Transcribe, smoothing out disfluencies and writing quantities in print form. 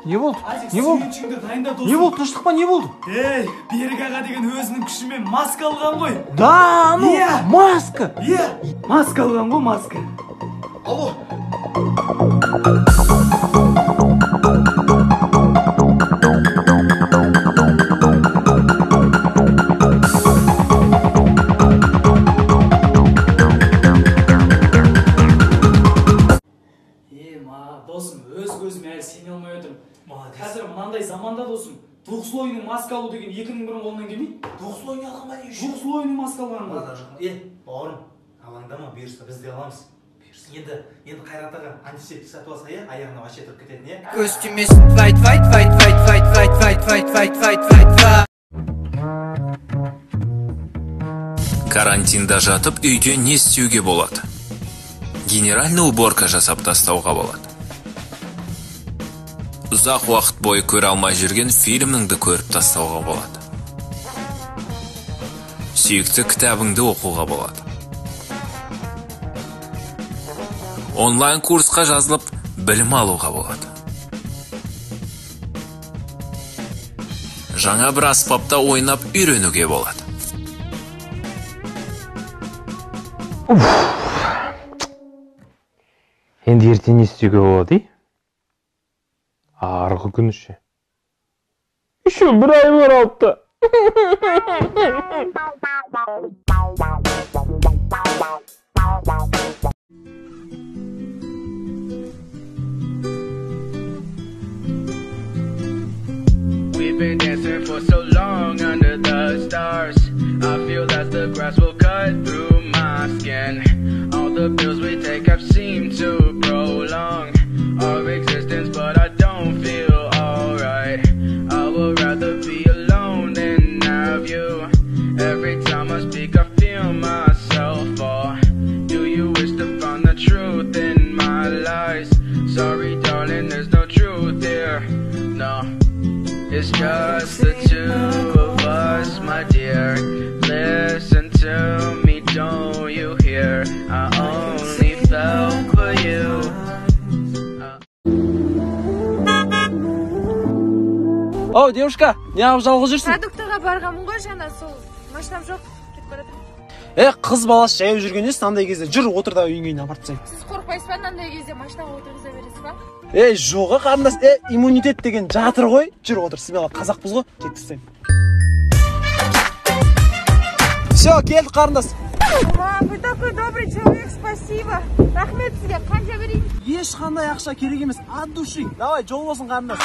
Не болды? Не болды? Сүйіншіңді дайында досым. Не болды? Тыныштық па, не болды? Берік аға деген өзінің күшімен маска алған ғой. Да, ну, маска. Маска алған ғой, маска. Алло. Досым, өз көзіме әлі сене алмай отырмын. Қазір мынандай заманда досым, двухслойный маска алу деген екінің бірін қолынан келмейді. Двухслойный алған ба не үшін? Двухслойный маска алған ба? Бауырым, алаңдама, бұйырса біз де аламыз. Енді Қайрат аға антисептик сатып алса, аяғына вообще тұрып кететін, е? Көз тимесін, fight. Карантинда жатып үйде не істеуге болады? Генеральный уборка жасап тастауға болады. Ұзақ уақыт бойы көре алмай жүрген фильміңді көріп тастауға болады. Сүйікті кітабыңды оқуға болады. Онлайн курсқа жазылып, білім алуға болады. Жаңа бір аспапта ойнап үйренуге болады. Енді ертең не істеуге болады, арғы күні ше. Еще бір ай бар алыпты. We've been dancing for so long under the stars. I feel that the grass will cut through my skin. All the pills we take have seemed to prolong our existence, but I don't feel alright. I would rather be alone than have you. Every time I speak I feel myself fall. Do you wish to find the truth in my lies? Sorry darling, there's no truth here, no. It's just the two of us, my dear. Listen to me, don't you hear? I only fell for you. Оу, девушка, не алып жалғыз жүрсің? Продуктыға барғамын ғой, жаңа сол машинам жоқ, кетіп баратырмын. Қыз баласы жаяу жүргенде андай кезде жүр, отыр да үйіңе дейін апарып тастайын. Сіз қорықпайсыз ба, андай кезде машинаға отырғыза бересіз ба? Жоға қарындас, иммунитет деген жатыр ғой. Жүр отыр, сіз мені қазақпыз ғой, кетіп тастайын. Все, келдік қарындас. Вы такой добрый человек, спасибо. Рахмет сізге, қанша берейін? Ешқандай ақша керек емес, от души. Давай, жол болсын қарындас.